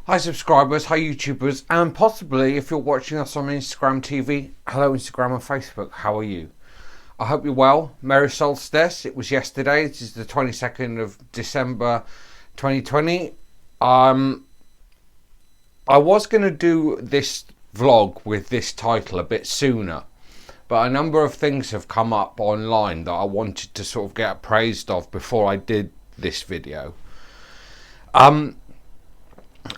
Hi subscribers, hi YouTubers, and possibly if you're watching us on Instagram TV, hello Instagram and Facebook, how are you? I hope you're well. Merry Solstice, it was yesterday, it is the 22nd of December 2020. I was going to do this vlog with this title a bit sooner, but a number of things have come up online that I wanted to sort of get appraised of before I did this video.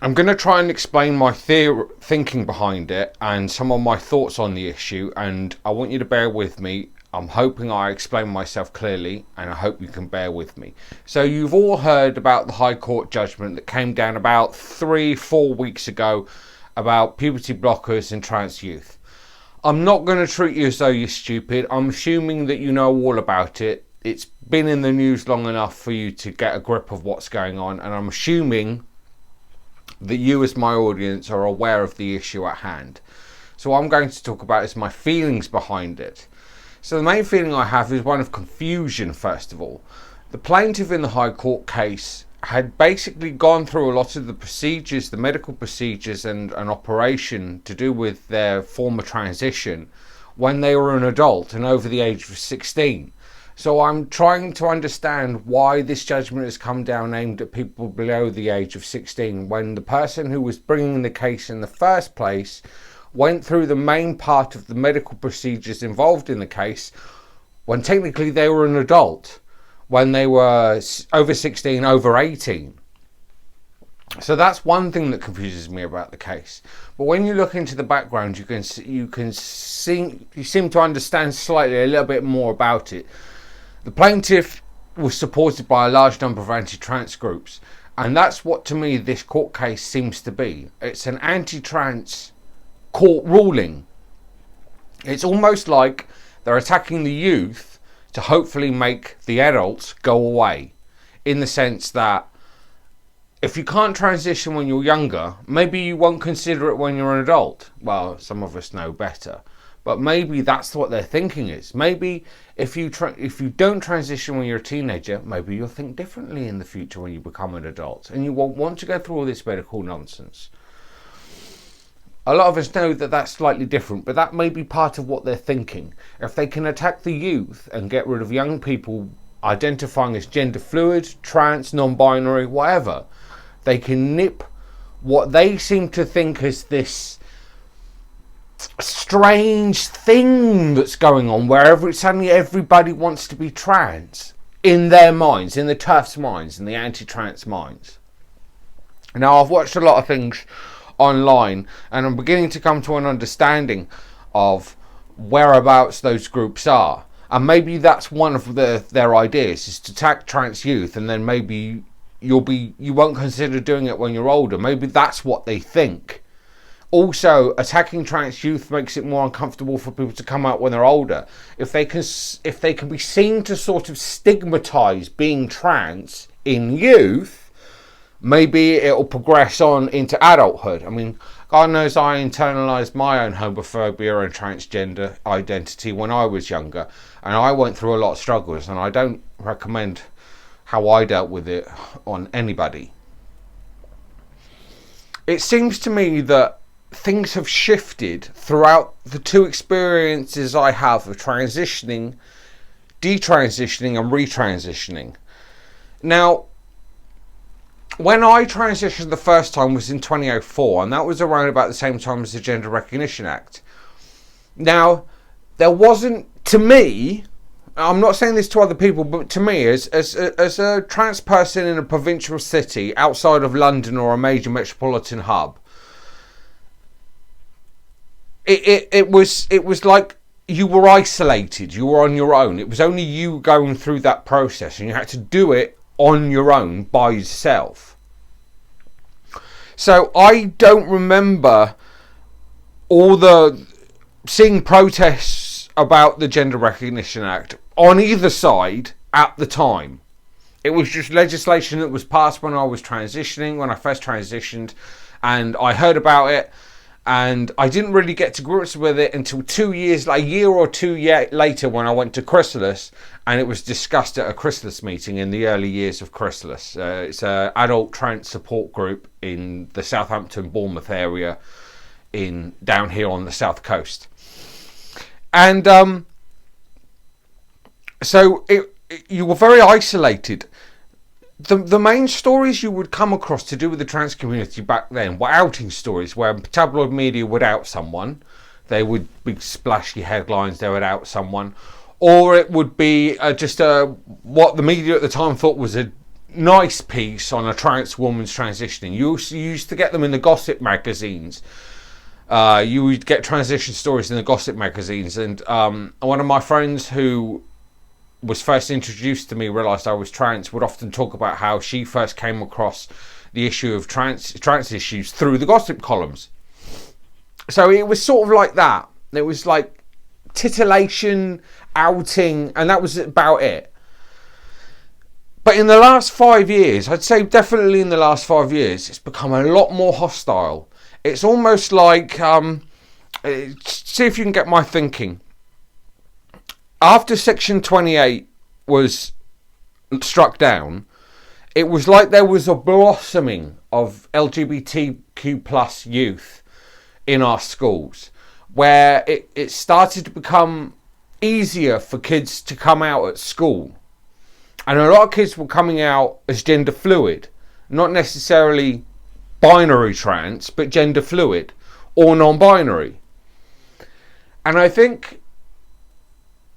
I'm going to try and explain my thinking behind it and some of my thoughts on the issue, and I want you to bear with me. I'm hoping I explain myself clearly, and I hope you can bear with me. So you've all heard about the High Court judgment that came down about 3-4 weeks ago about puberty blockers and trans youth. I'm not going to treat you as though you're stupid. I'm assuming that you know all about it. It's been in the news long enough for you to get a grip of what's going on, and I'm assuming that you as my audience are aware of the issue at hand. So what I'm going to talk about is my feelings behind it. So the main feeling I have is one of confusion. First of all, the plaintiff in the High Court case had basically gone through a lot of the procedures, the medical procedures and an operation to do with their former transition when they were an adult and over the age of 16. So I'm trying to understand why this judgment has come down aimed at people below the age of 16 when the person who was bringing the case in the first place went through the main part of the medical procedures involved in the case when technically they were an adult, when they were over 16, over 18. So that's one thing that confuses me about the case. But when you look into the background, you seem to understand slightly a little bit more about it. The plaintiff was supported by a large number of anti-trans groups, and that's what to me this court case seems to be. It's an anti-trans court ruling. It's almost like they're attacking the youth to hopefully make the adults go away, in the sense that if you can't transition when you're younger, maybe you won't consider it when you're an adult. Well, some of us know better. But maybe that's what their thinking is. Maybe if you don't transition when you're a teenager, maybe you'll think differently in the future when you become an adult, and you won't want to go through all this medical nonsense. A lot of us know that that's slightly different, but that may be part of what they're thinking. If they can attack the youth and get rid of young people identifying as gender fluid, trans, non-binary, whatever, they can nip what they seem to think is this strange thing that's going on where suddenly everybody wants to be trans in their minds, in the TERFs minds, in the anti-trans minds. Now, I've watched a lot of things online and I'm beginning to come to an understanding of whereabouts those groups are, and maybe that's one of their ideas, is to attack trans youth, and then maybe you won't consider doing it when you're older. Maybe that's what they think. Also, attacking trans youth makes it more uncomfortable for people to come out when they're older. If they can be seen to sort of stigmatise being trans in youth, maybe it'll progress on into adulthood. I mean, God knows I internalised my own homophobia and transgender identity when I was younger, and I went through a lot of struggles, and I don't recommend how I dealt with it on anybody. It seems to me that things have shifted throughout the two experiences I have of transitioning, detransitioning and retransitioning. Now, when I transitioned the first time was in 2004, and that was around about the same time as the Gender Recognition Act. Now, there wasn't, to me, I'm not saying this to other people, but to me, as a trans person in a provincial city outside of London or a major metropolitan hub, it was like you were isolated, you were on your own. It was only you going through that process, and you had to do it on your own by yourself. So I don't remember seeing protests about the Gender Recognition Act on either side at the time. It was just legislation that was passed when I was transitioning, when I first transitioned, and I heard about it. And I didn't really get to grips with it until a year or two later, when I went to Chrysalis, and it was discussed at a Chrysalis meeting in the early years of Chrysalis. It's an adult trans support group in the Southampton, Bournemouth area, down here on the south coast. And so you were very isolated. The main stories you would come across to do with the trans community back then were outing stories, where tabloid media would out someone. They would be splashy headlines, they would out someone. Or it would be just what the media at the time thought was a nice piece on a trans woman's transitioning. You used to get them in the gossip magazines. You would get transition stories in the gossip magazines. And one of my friends who was first introduced to me, realised I was trans, would often talk about how she first came across the issue of trans issues through the gossip columns. So it was sort of like that. It was like titillation, outing, and that was about it. But in the last 5 years, I'd say definitely in the last 5 years, it's become a lot more hostile. It's almost like, see if you can get my thinking. After Section 28 was struck down, it was like there was a blossoming of LGBTQ plus youth in our schools, where it started to become easier for kids to come out at school. And a lot of kids were coming out as gender fluid, not necessarily binary trans, but gender fluid or non-binary. And I think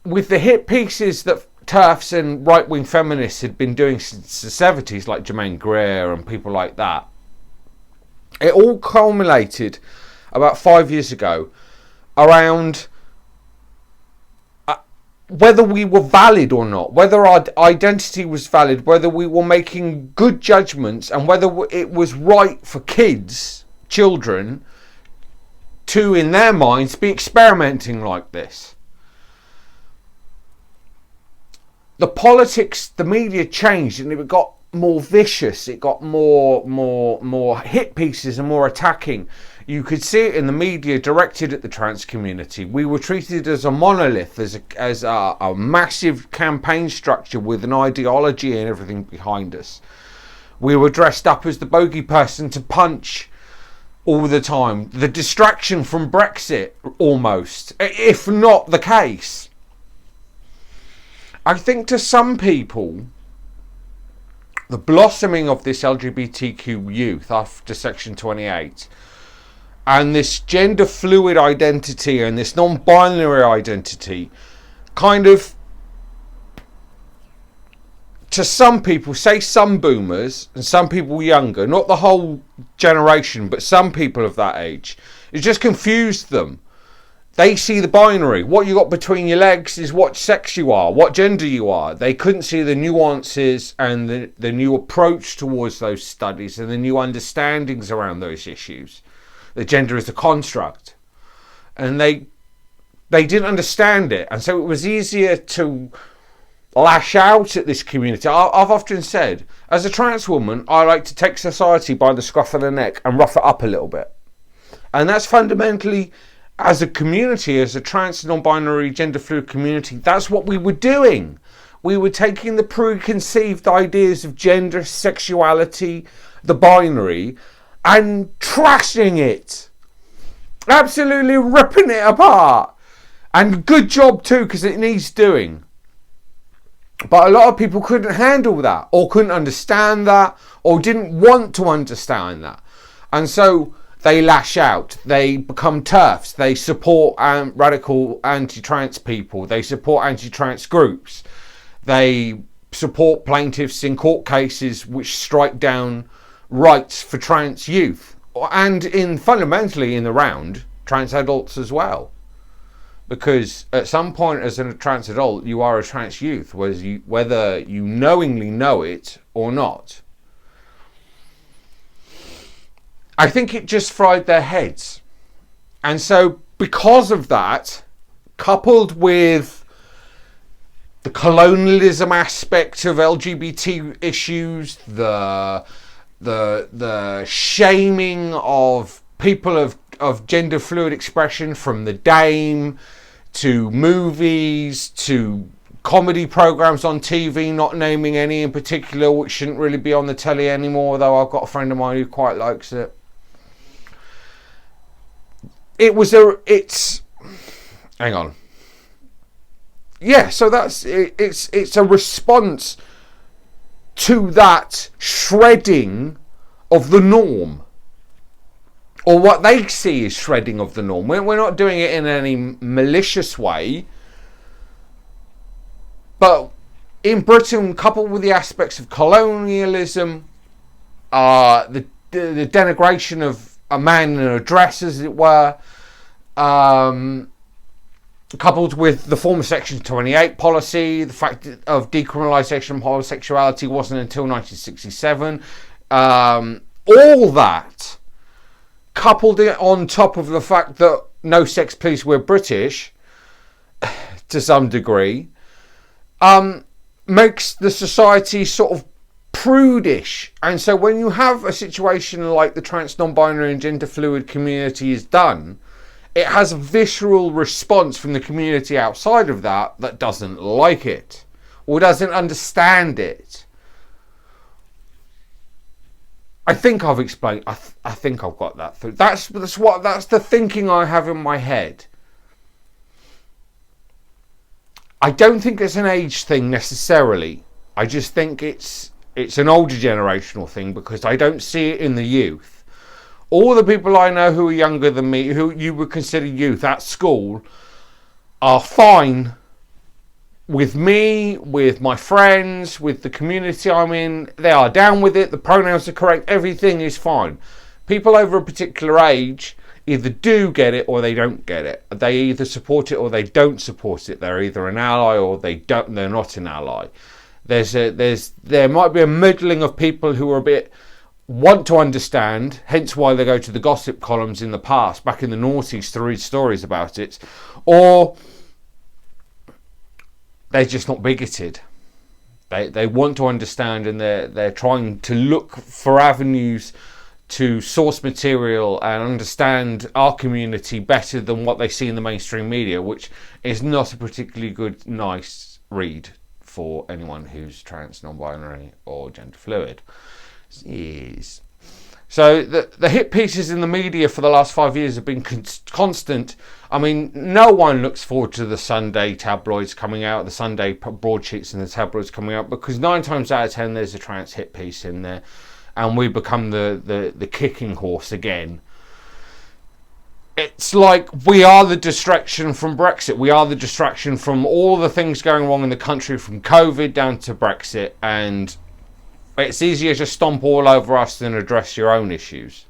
with the hit pieces that TERFs and right-wing feminists had been doing since the 70s, like Germaine Greer and people like that, it all culminated about 5 years ago around whether we were valid or not, whether our identity was valid, whether we were making good judgments, and whether it was right for children, to, in their minds, be experimenting like this. The politics, the media changed, and it got more vicious. It got more hit pieces and more attacking. You could see it in the media directed at the trans community. We were treated as a monolith, as a massive campaign structure with an ideology and everything behind us. We were dressed up as the bogey person to punch all the time. The distraction from Brexit, almost, if not the case. I think to some people, the blossoming of this LGBTQ youth after Section 28 and this gender fluid identity and this non-binary identity kind of, to some people, say some boomers and some people younger, not the whole generation, but some people of that age, it just confused them. They see the binary. What you got between your legs is what sex you are, what gender you are. They couldn't see the nuances and the new approach towards those studies and the new understandings around those issues. The gender is a construct. And they didn't understand it. And so it was easier to lash out at this community. I've often said, as a trans woman, I like to take society by the scruff of the neck and rough it up a little bit. And that's fundamentally, as a community, as a trans, non-binary, gender fluid community, that's what we were doing. We were taking the preconceived ideas of gender, sexuality, the binary, and trashing it. Absolutely ripping it apart. And good job too, because it needs doing. But a lot of people couldn't handle that, or couldn't understand that, or didn't want to understand that. And so they lash out, they become TERFs, they support radical anti-trans people, they support anti-trans groups, they support plaintiffs in court cases which strike down rights for trans youth, and fundamentally in the round, trans adults as well. Because at some point as a trans adult, you are a trans youth, whether you knowingly know it or not. I think it just fried their heads. And so because of that, coupled with the colonialism aspect of LGBT issues, the shaming of people of of gender fluid expression, from the Dame to movies to comedy programs on TV, not naming any in particular, which shouldn't really be on the telly anymore, though I've got a friend of mine who quite likes it. Hang on. Yeah, so that's it. It's a response to that shredding of the norm, or what they see as shredding of the norm. We're not doing it in any malicious way, but in Britain, coupled with the aspects of colonialism, the denigration of a man in a dress, as it were, coupled with the former Section 28 policy, the fact of decriminalisation of homosexuality wasn't until 1967, all that, coupled it on top of the fact that no sex, please, we're British, to some degree, makes the society sort of prudish. And so when you have a situation like the trans, non-binary and gender fluid community is done, it has a visceral response from the community outside of that doesn't like it or doesn't understand it. I think I've explained. I think I've got that through. That's the thinking I have in my head. I don't think it's an age thing necessarily. I just think it's an older generational thing, because I don't see it in the youth. All the people I know who are younger than me, who you would consider youth at school, are fine with me, with my friends, with the community I'm in. They are down with it. The pronouns are correct. Everything is fine. People over a particular age either do get it or they don't get it. They either support it or they don't support it. They're either an ally or they're not an ally. There might be a middling of people who are want to understand, hence why they go to the gossip columns in the past, back in the noughties, to read stories about it, or they're just not bigoted. They want to understand, and they're trying to look for avenues to source material and understand our community better than what they see in the mainstream media, which is not a particularly good, nice read for anyone who's trans, non-binary or gender fluid. Yes. So the hit pieces in the media for the last 5 years have been constant. I mean, no one looks forward to the Sunday tabloids coming out, the Sunday broadsheets and the tabloids coming out, because 9 times out of 10 there's a trans hit piece in there, and we become the kicking horse again. It's like we are the distraction from Brexit. We are the distraction from all the things going wrong in the country, from COVID down to Brexit, and it's easier to stomp all over us than address your own issues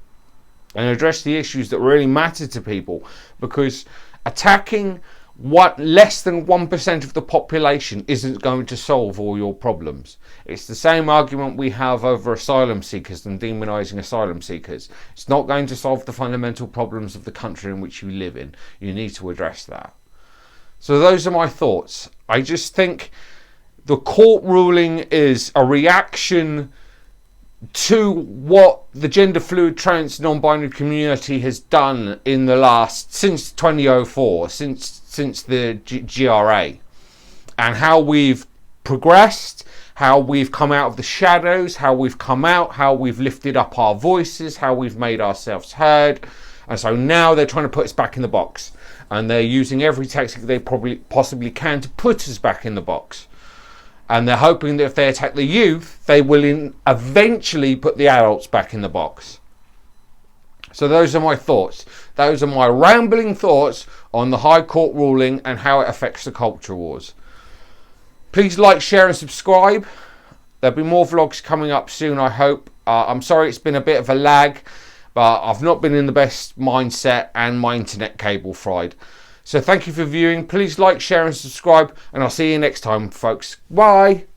and address the issues that really matter to people, because attacking less than 1% of the population isn't going to solve all your problems. It's the same argument we have over asylum seekers and demonising asylum seekers. It's not going to solve the fundamental problems of the country in which you live in. You need to address that. So those are my thoughts. I just think the court ruling is a reaction to what the gender fluid, trans, non-binary community has done in the since 2004, since the GRA, and how we've progressed, how we've come out of the shadows, how we've come out, how we've lifted up our voices, how we've made ourselves heard. And so now they're trying to put us back in the box, and they're using every tactic they possibly can to put us back in the box. And they're hoping that if they attack the youth, they will eventually put the adults back in the box. So those are my thoughts. Those are my rambling thoughts on the High Court ruling and how it affects the culture wars. Please like, share and subscribe. There'll be more vlogs coming up soon, I hope. I'm sorry it's been a bit of a lag, but I've not been in the best mindset and my internet cable fried. So thank you for viewing. Please like, share and subscribe, and I'll see you next time, folks. Bye.